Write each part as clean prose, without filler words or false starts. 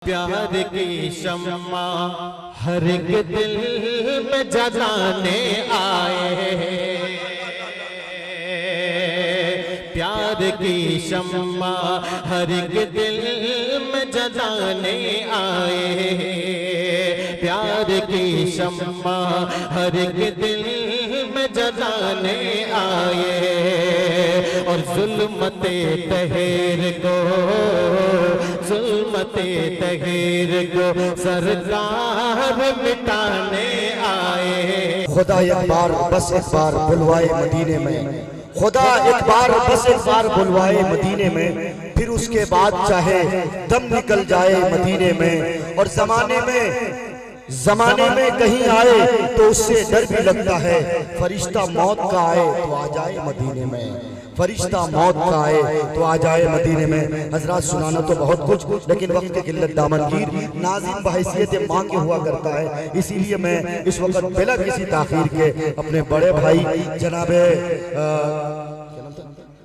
प्यार की शम्मा हर एक दिल में जलाने आए, प्यार की शम्मा हर एक दिल में जलाने आए, प्यार की शम्मा हर एक दिल में जलाने आए। और जुल्मते तहर को, जुल्मते तहर को सरकार मिटाने आए। खुदा एक बार बस एक बार बुलवाए मदीने में, खुदा एक बार बस एक बार बुलवाए मदीने में, फिर उसके बाद चाहे दम निकल जाए मदीने में। और जमाने में कहीं आए तो उससे डर भी लगता है, फरिश्ता मौत का आए तो आ जाए मदीने में, फरिश्ता मौत का आए तो आ जाए मदीने में। हजरात सुनाना तो बहुत कुछ, लेकिन वक्त की किल्लत दामनगीर नाज़िम बहैसियत माँ के हुआ करता है, इसीलिए मैं इस वक्त बिला किसी ताखीर के अपने बड़े भाई जनाबे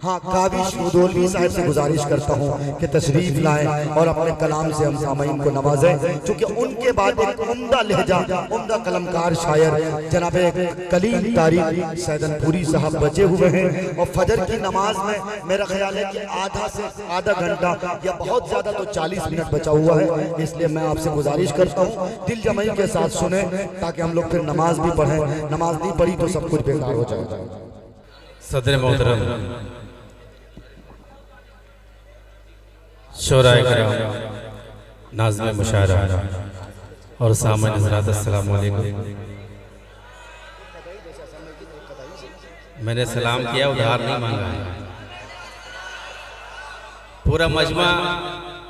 काविश उदौलवी साहब से गुजारिश करता हूँ कि तशरीफ लाएं और अपने कलाम से हम सामईन को नवाजें, क्योंकि उनके बाद एक उम्दा लहजा, उम्दा कलमकार शायर जनाबे कलीम तारीख सैदनपुरी साहब बचे हुए हैं। और फजर की नमाज में मेरा ख्याल है कि आधा घंटा या बहुत ज्यादा तो 40 मिनट बचा हुआ है, इसलिए मैं आपसे गुजारिश करता हूँ दिल जमाई के साथ सुने, ताकि हम लोग फिर नमाज भी पढ़ें। नमाज नहीं पढ़ी तो सब कुछ बेकार हो जाएगा। सदर मोहतरम शोराए कराम, नाज़िम मुशायरा और सामईन हज़रात, अस्सलाम वालेकुम। मैंने सलाम किया, उधार नहीं मांगा है। पूरा मजमा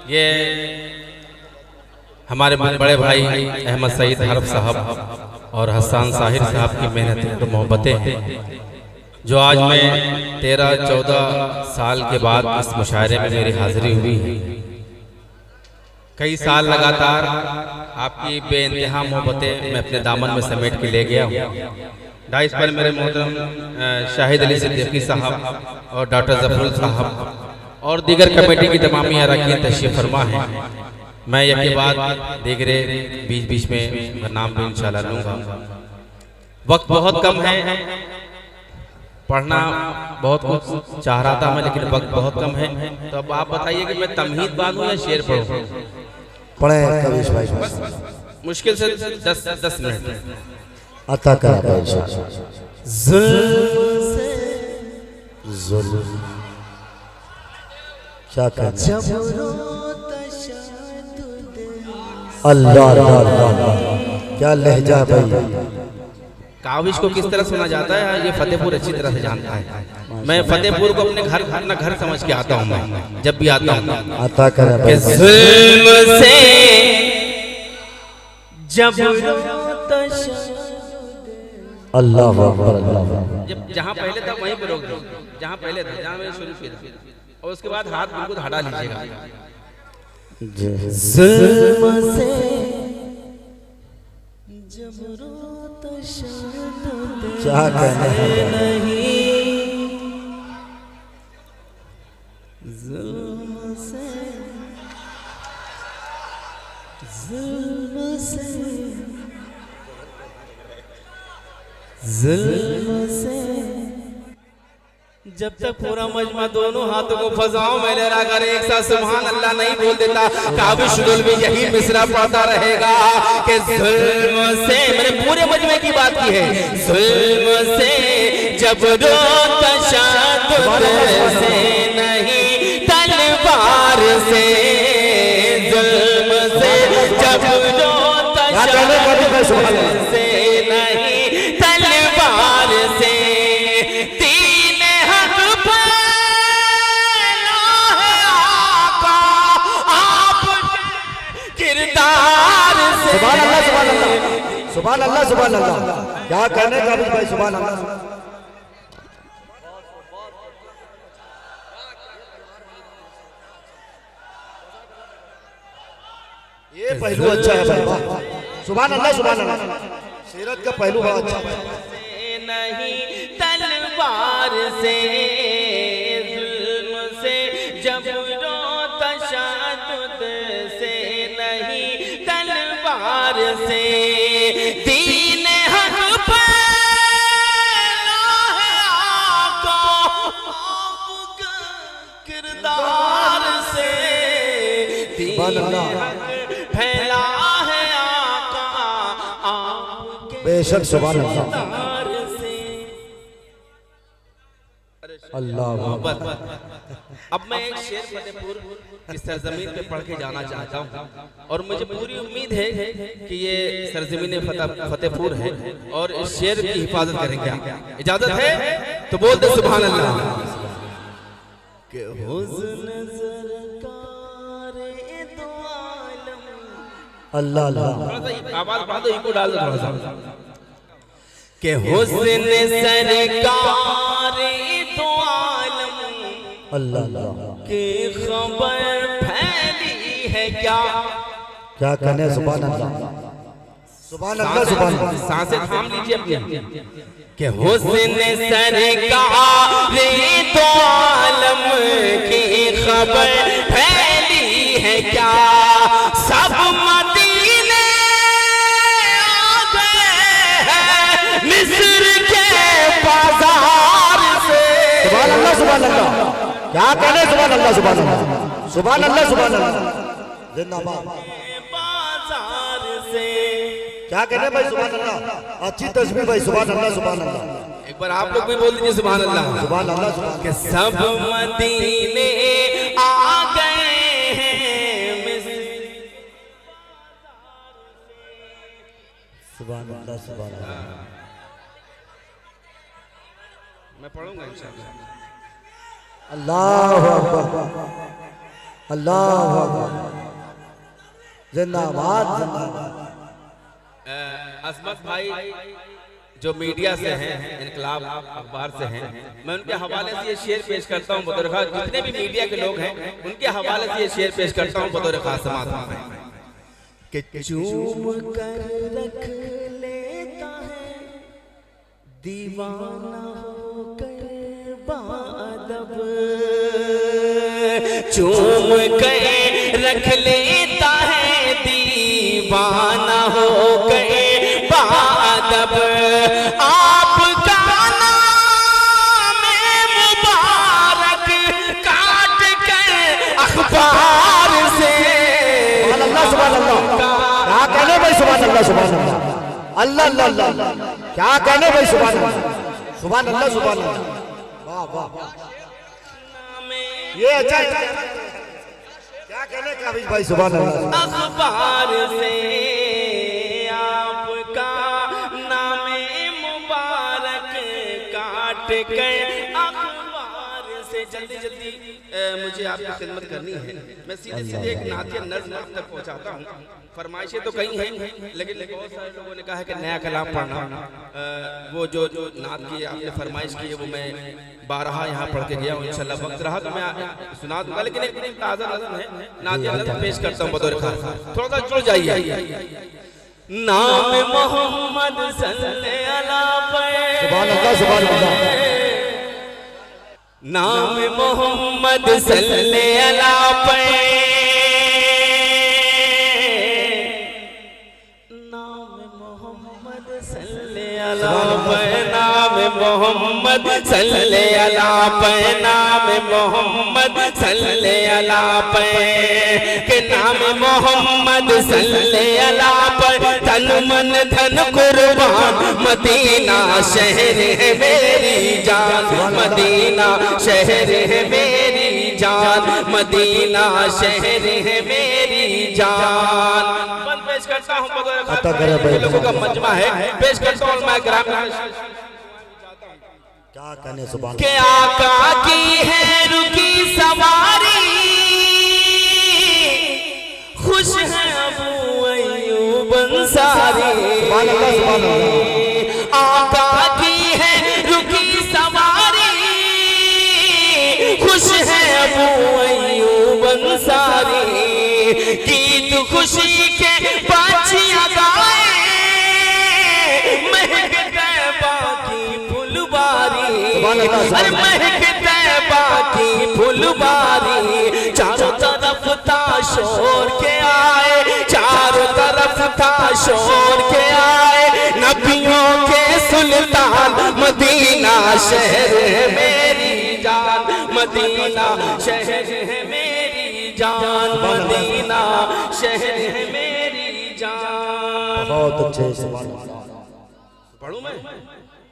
ये हमारे बड़े भाई अहमद सईद हरफ साहब और हसन साहिर साहब की मेहनत और मोहब्बतें हैं, जो आज मैं 13-14 साल के बाद इस मुशायरे में मेरी हाजिरी हुई है। कई साल लगातार आपकी बेइंतहा मोहब्बतें मैं अपने दामन में समेट के ले गया हूँ। डाइस पर मेरे मोहतरम शाहिद अली सिद्दीकी साहब और डॉक्टर जफरुल साहब और दीगर कमेटी की तमामी अरकान तशरीफ फरमा हैं। मैं यके बाद दीगरे बीच बीच में नाम भी इंशाल्लाह लूँगा। वक्त बहुत कम है, पढ़ना बहुत कुछ चाह रहा था मैं, लेकिन वक्त बहुत कम है, तो अब आप बताइए कि मैं तमहीद बांधूं या शेर पढ़ूं? पढ़े कविश भाई, मुश्किल से 10 मिनट अता करा। क्या कहना, अल्लाह अल्लाह, क्या लहजा भाई। काविश को किस तरह सुना जाता है ये फतेहपुर अच्छी तरह से जानता है। मैं फतेहपुर को अपने घर समझ के आता हूँ, मैं जब भी आता हूँ। अता करा कि जुल्म से जब अल्लाह अकबर, अल्लाह। जब जहाँ पहले था वहीं पर रोक दो, जहाँ पहले था जहाँ मैं शुरू किया, और उसके बाद हाथ बिल्कुल हटा लीजिएगा। जुल्म से क्या कहना है, जुल्म से, जुल्म से, जुल्म से। जब तक पूरा मजमा दोनों हाथों को फजाओं में लहरा कर एक साथ सुभान अल्लाह नहीं बोल देता, काविश उदौलवी यही मिसरा पढ़ता रहेगा कि जुल्म से, मैंने पूरे मजमे की बात की है। जुल्म से जब रो तशद्दुद से नहीं तलवार से, जुल्म से जब रो तशद्दुद से नहीं तलवार से, सुभान अल्लाह, सुभान अल्लाह। क्या कहने का भाई, सुभान अल्लाह। ये पहलू अच्छा है भाई, सुभान अल्लाह, सुभान अल्लाह। सीरत का पहलू बहुत अच्छा है। नहीं तलवार से, जुल्म से जब रो तशद्दुद से नहीं किरदार से, दीन हक फैला है आका आपका किरदार से, दीन हक फैला है आका आपके बेशक सुभान अल्लाह किरदार से। अल्लाह। अब मैं एक शेर फतेहपुर की सरजमीन पे पढ़ के जाना चाहता हूँ और मुझे पूरी उम्मीद है कि ये सरजमीन फतेहपुर है और इस शेर की हिफाजत करेंगे। इजाजत है तो बोल दे सुभान अल्लाह। के हुस्न ज़रकारे दो आलम, अल्लाह अल्लाह। थोड़ा सा आवाज बढ़ा दो, इको डाल दो थोड़ा सा। के हुस्न सरकारे दो आलम अल्लाह अल्लाह। की खबर फैली है क्या। क्या कहने सुभान अल्लाह सुभान अल्लाह सुभान अल्लाह। सांसें थाम लीजिए अपनी कि हुस्न सरकारे दो आलम की खबर फैली है क्या। सब मदीने आ गए हैं मिस्र के बाजार से। सुभान अल्लाह सुभान अल्लाह। क्या कहने सुभान अल्लाह सुभान अल्लाह सुभान अल्लाह सुभान अल्लाह। जिंदाबाद। बाजार से क्या कहने भाई सुभान अल्लाह। अच्छी तस्वीर भाई सुभान अल्लाह सुभान अल्लाह। एक बार आप लोग भी बोल दीजिए सुभान अल्लाह। सुभान अल्लाह सुभान कि सब मदीने आ गए हैं मिस्र। सुभान अल्लाह सुभान अल्लाह। मैं पढ़ूंगा इंशाअल्लाह। अल्लाहु अकबर अल्लाहु अकबर। जिंदाबाद जिंदाबाद। असमत भाई जो मीडिया से हैं, इनकलाब अखबार से हैं, मैं उनके हवाले से ये शेर पेश करता हूँ बतौर खास। जितने भी मीडिया के लोग हैं उनके हवाले से ये शेर पेश करता हूँ बतौर खास समात में कि चूम कर रख लेता है दीवाना होकर बाअदब। चूम कर रख लेता है दीवाना होकर बाअदब। आपका नाम मुबारक काट कर अखबार से। सुभान अल्लाह सुभान अल्लाह। क्या कहने भाई सुभान अल्लाह सुभान अल्लाह। अल्लाह अल्लाह अल्लाह। क्या कहने भाई सुभान अल्लाह सुभान अल्लाह सुभान अल्लाह। वाह वाह। ये अच्छा है। क्या कहने का भाई सुभान अल्लाह। अखबार से आपका नाम मुबारक काट कर अखबार से। जल्दी जल्दी मुझे आपकी खिदमत करनी है। मैं सीधे सीधे एक नातिया नज़्म आप तक पहुंचाता हूँ। फरमाइशें तो कई हैं लेकिन बहुत सारे लोगों ने कहा है कि नया कलाम पढ़ना। वो जो नात की आपने फरमाइश की है वो मैं 12 यहाँ पढ़ के गया हूँ। इंशाल्लाह वक्त रहा तो मैं सुना दूंगा, लेकिन एक ताज़ा नज़्म है नातिया नज़्म पेश करता हूँ बतौर खास। थोड़ा सा जुड़ जाइए। नाम मोहम्मद सल्लल्लाहु अलैहि सुभान अल्लाह सुभान अल्लाह। नाम मोहम्मद सल्लल्लाहु अलैहि। नाम मोहम्मद सल्लल्लाहु अलैहि। नाम मोहम्मद सल्लल्लाहु अलैहि। नाम मोहम्मद सल्लल्लाहु अलैहि। के नाम मोहम्मद सल्लल्लाहु अलैहि। तन मन धन कुर्बान मदीना शहर है मेरी जान। मदीना शहर है मेरी जान। मदीना शहर है मेरी जान। पेश करता हूँ लोगों का मजमा है। पेश करता हूँ मैं ग्राम। क्या कहने सुभान के आका की है रुकी सवारी। खुश है अबू अय्यूब अंसारी। सुभान अल्लाह सुभान अल्लाह। आका की है रुकी सवारी। खुश है अबू अय्यूब अंसारी। गीत खुशी के बाचियां गाए महक तैबा की फुलवारी। अरे महक तैबा की फुलवारी। चारों तरफ था शोर के आए, चारों तरफ था छोड़ के आए नबियों के सुल्तान मदीना शहर है मेरी जान मदीना शहर है मेरी जान मदीना शहर है मेरी जान। बहुत अच्छे सुभान अल्लाह। पढ़ूं मैं?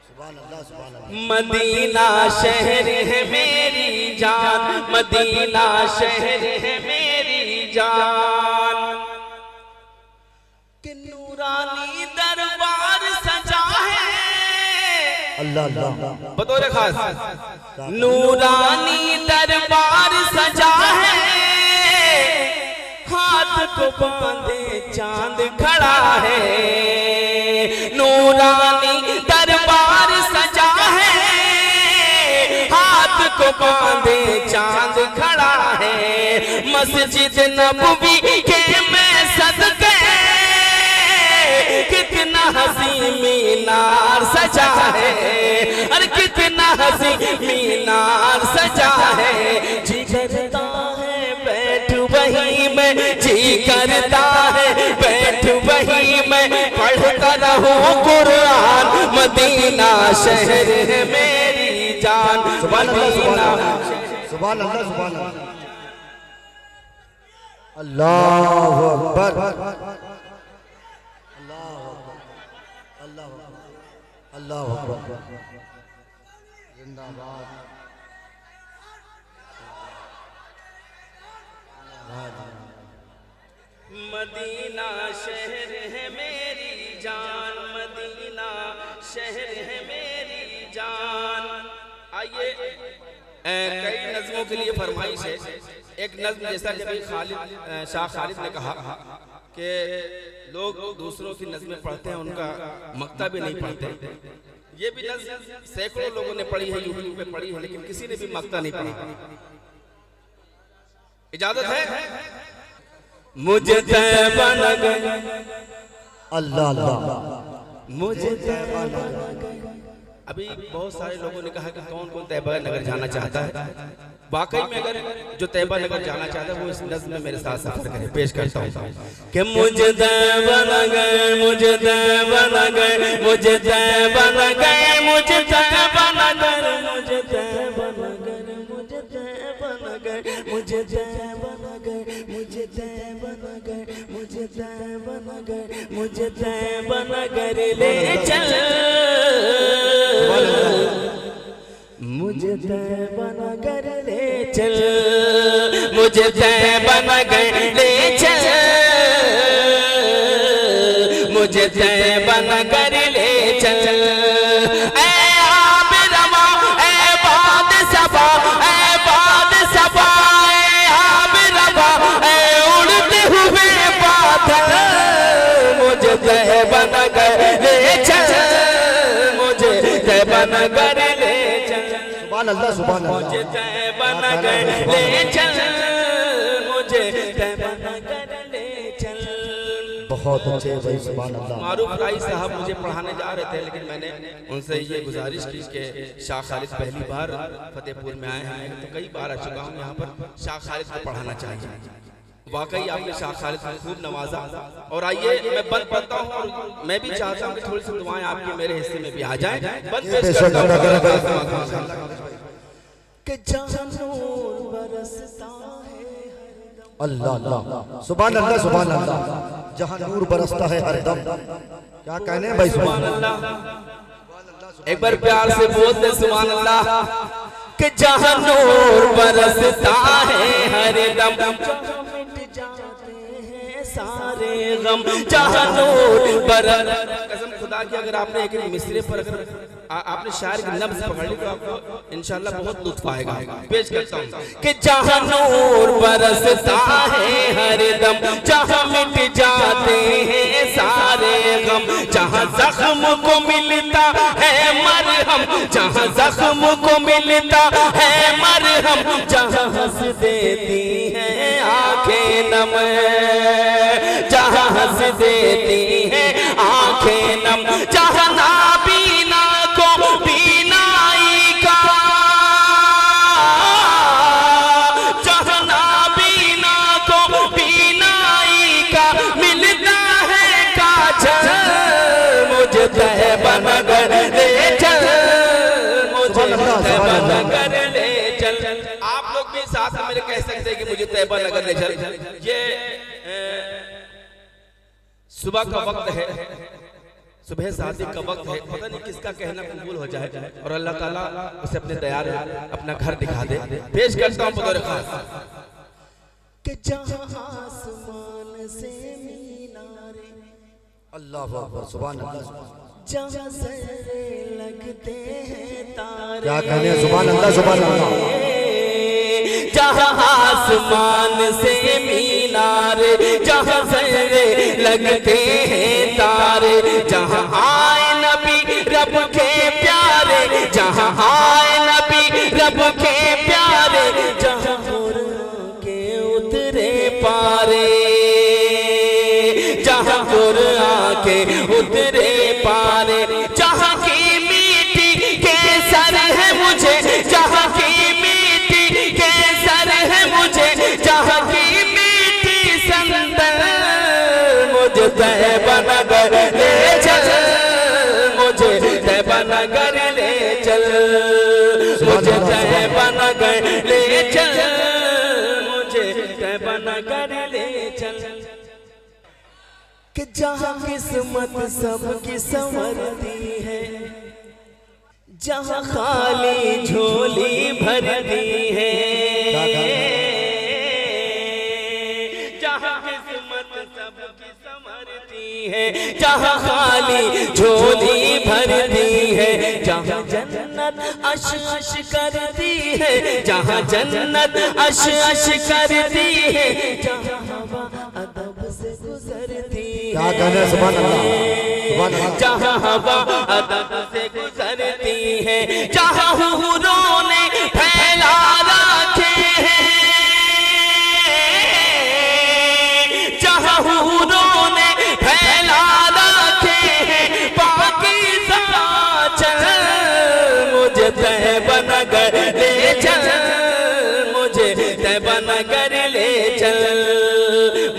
सुभान अल्लाह सुभान अल्लाह। मदीना शहर है मेरी जान मदीना शहर है मेरी जान कि नूरानी दरबार सजा है अल्लाह अल्लाह। बतौर खास नूरानी दरबार सजा है हाथ को बांधे चांद खड़ा है नूरानी दरबार सजा है हाथ को बांधे चांद खड़ा है मस्जिद नबवी के में सदके कितना हसी मीनार सजा है अरे कितना हसी मीनार सजा है जी करता है बैठ वहीं में जी करता है बैठ वहीं में पढ़ता रहूं कुरान मदीना शहर है मेरी जान सुभान अल्लाह सुभान मदीना अल्लाह सुभान अल्लाह सुभान अल्लाह। अल्लाहु अकबर अल्लाहु अकबर। जिंदाबाद। मदीना शहर है मेरी जान मदीना शहर है मेरी जान। आइए कई नज़्मों के लिए फरमाइश है। एक नज़्म जैसा कि शाह खालिद ने कहा कि लोग दूसरों की नज़्में पढ़ते हैं उनका मक्ता भी नहीं पढ़ते। ये भी नज़्म सैकड़ों लोगों ने पढ़ी है यूट्यूब पे पढ़ी है लेकिन किसी ने भी मक्ता नहीं पढ़ा। इजाजत है? मुझे तैबा नगर अल्लाह अल्लाह। मुझे तैबा नगर। अभी बहुत सारे लोगों ने कहा कि कौन कौन तैबा नगर जाना चाहता है। वाकई में अगर जो तैबा नगर जाना चाहता है वो इस नज़्म में मेरे साथ सफर करे। पेश करता हूँ कि मुझे तैबा नगर मुझे तैबा नगर मुझे तैबा नगर मुझे तैबा नगर मुझे तैबा नगर मुझे तैबा नगर मुझे तैबा नगर मुझे तैबा नगर मुझे तैबा नगर मुझे तैबा नगर ले चल मुझे तैबा नगर ले चल मुझे तैबा नगर ले चल मुझे तैबा नगर ले चल ऐ आब रमा ऐ बाद सबा ऐ बाद सबा ऐ आब रमा ऐ उड़ते हुए बादल मुझे तैबा नगर ले चल मुझे तैबा नगर ले चल सुभान अल्लाह सुभान अल्लाह। मुझे तैबा नगर ले चल मुझे तैबा नगर ले चल। बहुत अच्छे भाई सुभान अल्लाह। मारूफ राई साहब मुझे पढ़ाने जा रहे थे लेकिन मैंने उनसे ये गुजारिश की कि शाह खालिद पहली बार फतेहपुर में आए हैं तो कई बार आ चुका हूँ यहाँ पर शाह खालिद को पढ़ाना चाहिए। वाकई आपने शाह खालिद को खूब नवाजा। और आइए मैं बंद पढ़ता हूँ और मैं भी चाहता हूँ कि थोड़ी सी दुआएं आपकी मेरे हिस्से में भी आ जाएं। बंद पेश करता हूँ कि जहाँ नूर बरसता है अल्लाह अल्लाह सुभान अल्लाह सुभान अल्लाह। जहाँ नूर बरसता है हरदम। क्या कहने हैं भाई सुभान अल्लाह। एक बार प्यार से बोल दे सुभान अल्लाह कि जहाँ नूर बरसता है हरदम मिट जाते हैं सारे गम जहाँ नूर बरस। कसम खुदा की अगर आपने एक मिसरे पर अगर आपने शायर की नब्ज पकड़ ली तो आपको इंशाल्लाह बहुत लुत्फ आएगा। पेश करता हूँ कि जहाँ नूर बरसता है हरदम जहाँ मिट जाते हैं सारे गम जहाँ जख्म को मिलता है मरहम जहाँ जख्म को मिलता है मरहम जहाँ हंस देती हैं आंखें नम जहाँ हंस देती हैं आंखें नम जहाँ नाबीना को बीनाई का जहाँ नाबीना को बीनाई का मिलता है काजल तैयबा नगर ले चल। ये सुबह का वक्त है, सुबह शादी का वक्त है, पता नहीं किसका कहना कबूल हो जाए और अल्लाह ताला उसे अपने दयार अपना घर दिखा दे। पेश करता हूँ बतौर खास कि जहाँ आसमान से मीनारे, अल्लाह अकबर, सुभान अल्लाह, जहाँ सरे लगते हैं तारे, क्या कहने, सुभान अल्लाह, सुभान अल्लाह। जहाँ आसमान से मीनारे, जहाँ सरे लगते हैं तारे, जहाँ आए नबी रब के प्यारे, जहाँ आए नबी रब के प्यारे, जहाँ कुरान के उतरे पारे, जहाँ कुरान के उतरे पारे, जहाँ की मिट्टी के सर है मुझे, जहाँ की मिट्टी के सर है मुझे, जहाँ की मिट्टी संदर, मुझे तैयबा नगर ले चल, मुझे तैयबा नगर ले चल, मुझे तैयबा नगर ले चल, मुझे तैयबा नगर ले चल। कि जहाँ किस्मत सबकी संवरती है, जहाँ खाली झोली भरती है, जहाँ किस्मत सबकी संवरती है, जहाँ खाली झोली भरती है, जहाँ जन्नत अश अश करती है, जहाँ जन्नत अश अश करती है, जहाँ हवा अदब से गुजरती है, क्या कहने, सुभान अल्लाह, सुभान अल्लाह। जहाँ हवा अदब से गुजरती है, जहाँ हुरों ने फैला रखे हैं, जहाँ हुरों ने फैला रखे हैं पाकीज़ा चल, मुझे तैयबा नगर ले चल, मुझे तैयबा नगर ले चल,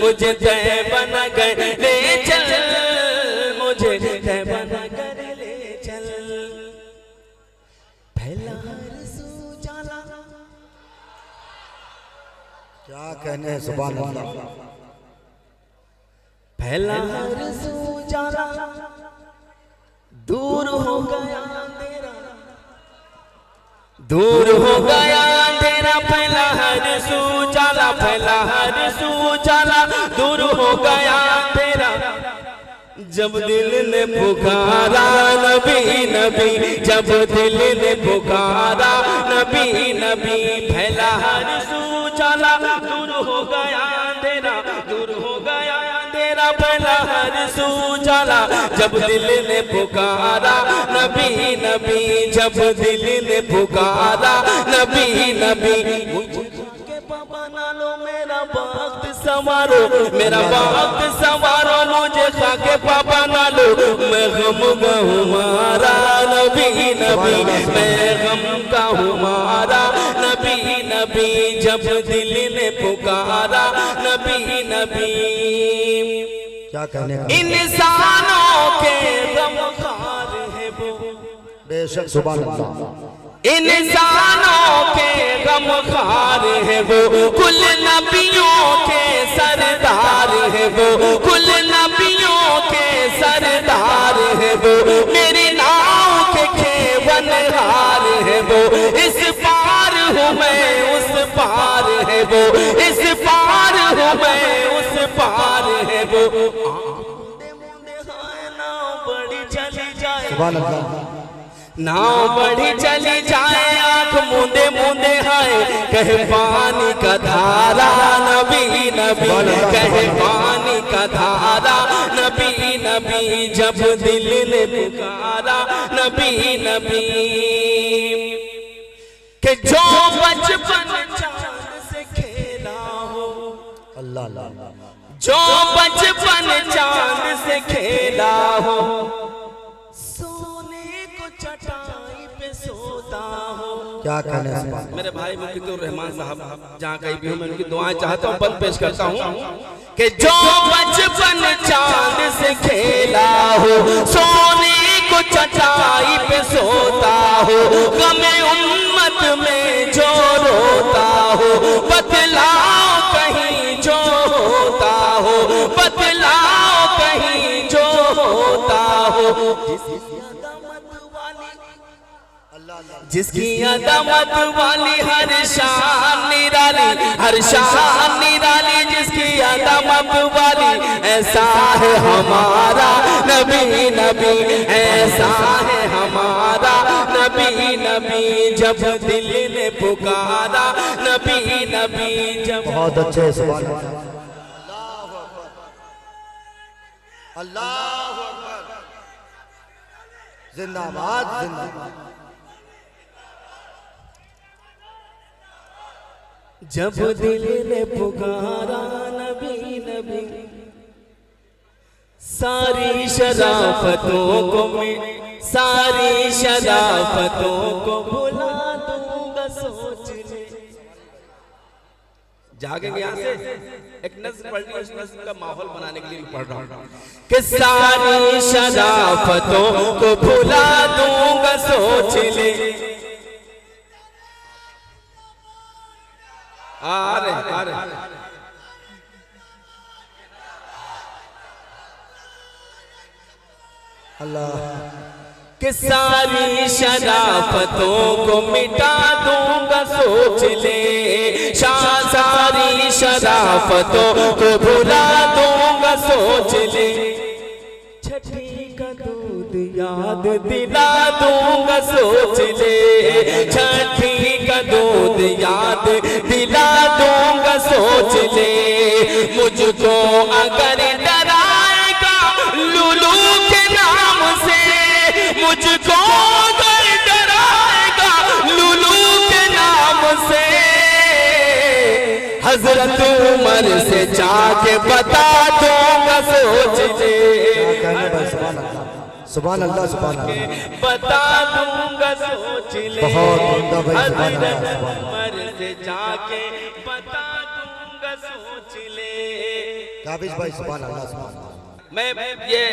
मुझे तैयबा नगर ले चल, मुझे तैयबा नगर ले चल। फैला हर सू जाला, क्या कहने, सुभान अल्लाह। फैला हर सू जाला, दूर हो गया अंधेरा, दूर हो गया अंधेरा, फैला हर सू जाला, फैला हर सू जाला, दूर हो गया अंधेरा। जब दिल ने पुकारा नबी नबी, जब दिल ने पुकारा नबी नबी, फैला हर सू जाला, दूर हो गया अंधेरा, दूर हो गया अंधेरा, फैला हर सू जाला, जब दिल ने पुकारा नबी नबी, जब दिल ने पुकारा नबी नबी। मुझे बाबा नालो मेरा वक्त संवारो, मेरा वक्त संवारो, मुझे खाके पापा नालो, मैं गम का हमारा नबी नबी, मैं गम का हमारा नबी नबी, जब दिल ने पुकारा नबी नबी। क्या कहने का, इंसानों के गमखार है वो, बेशक, सुभान अल्लाह। इंसानों के गमखार है वो, कुल नबियों के सरदार है वो, कुल नबियों के सरदार है वो, मेरी नाव के खेवनहार है वो, इस पार हूँ मैं उस पार है वो, इस पार हूँ मैं उस पार है वो। नाव बड़ी चली जाए, सुभान अल्लाह, नाव बढ़ी चली जाए, आंख मूंदे मूंदे हाय, कहे पानी का धारा नबी नबी, कहे पानी का धारा नबी नबी, जब दिल ने पुकारा नबी नबी। कि जो बचपन चांद से खेला हो, अल्लाह अल्लाह, जो बचपन चांद से खेला हो, चटाई पे सोता हो। क्या कहने, सुभान। मेरे भाई मुकीतुर रहमान साहब जहाँ कहीं भी हूँ, मैं उनकी दुआएं चाहता हूँ, बंद पेश करता हूँ कि जो बचपन चांद से खेला हो, सोने को चटाई पे सोता हो, गमे उम्मत में जो रोता हो, बतलाओ हो, बतलाओ कहीं जो होता हो। जिसकी अदमत वाली हर शान निराली, हर शान निराली, जिसकी अदमत वाली, ऐसा है हमारा नबी नबी, ऐसा है हमारा नबी नबी। जब दिल ने पुकारा नबी नबी, जब। बहुत अच्छे, सुभान अल्लाह, जिंदाबाद जिंदाबाद। जब दिल ने पुकारा नबी नबी, सारी शराफतों को मैं, सारी शराफतों को भुला दूंगा, सोच ले। जागेंगे यहाँ से, एक नज़्म पढ़नी है, उस नज़्म का माहौल बनाने के लिए मैं पढ़ रहा हूँ कि सारी शराफतों को भुला दूंगा, सोच ले। आ रहे अल्लाह कि सारी शराफतों को मिटा दूंगा, सोच ले। सारी शराफतों को भुला दूंगा, सोच ले। छठी का दूध याद दिला दूंगा, सोच ले। छठी का दूध याद दिला दूंगा, सोच ले। मुझको अगर डराएगा लुलू के नाम से, मुझको अगर डराएगा लुलू के नाम से, हजरत उमर से जाके बता दूंगा, सोच ले। सुभान अल्लाह, सुभान अल्लाह, बता दूंगा, सोच ले। बहुत उम्दा भाई, सुभान अल्लाह, हजरत सुभान उमर से जाके बता दूंगा, सोच ले। काबिज भाई, सुभान अल्लाह, सुभान अल्लाह। मैं ये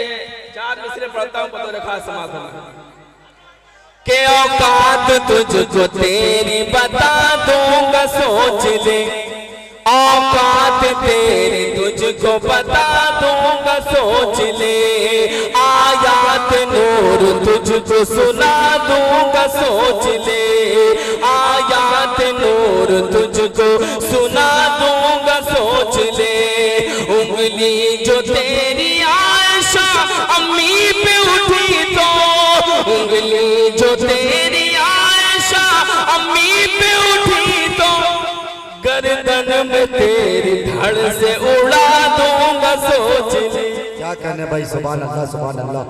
4 मिसरे पढ़ता हूँ, बतौर खास समाधान के औकात तुझको तेरी बता दूंगा, सोच ले। औकात तेरी तुझको बता दूंगा, सोच ले। आयात नूर तुझको सुना दूंगा, सोच ले। आयात नूर तुझको सुना दूंगा, सोच ले। उंगली जो तेरी आयशा अम्मी पे उठी तो, उंगली जो तेरी आयशा अम्मी पे उठी तो, गर्दन में तेरी धड़ से उड़ा दूंगा, सोच ले। क्या कहने भाई, सुभान अल्लाह, सुभान अल्लाह।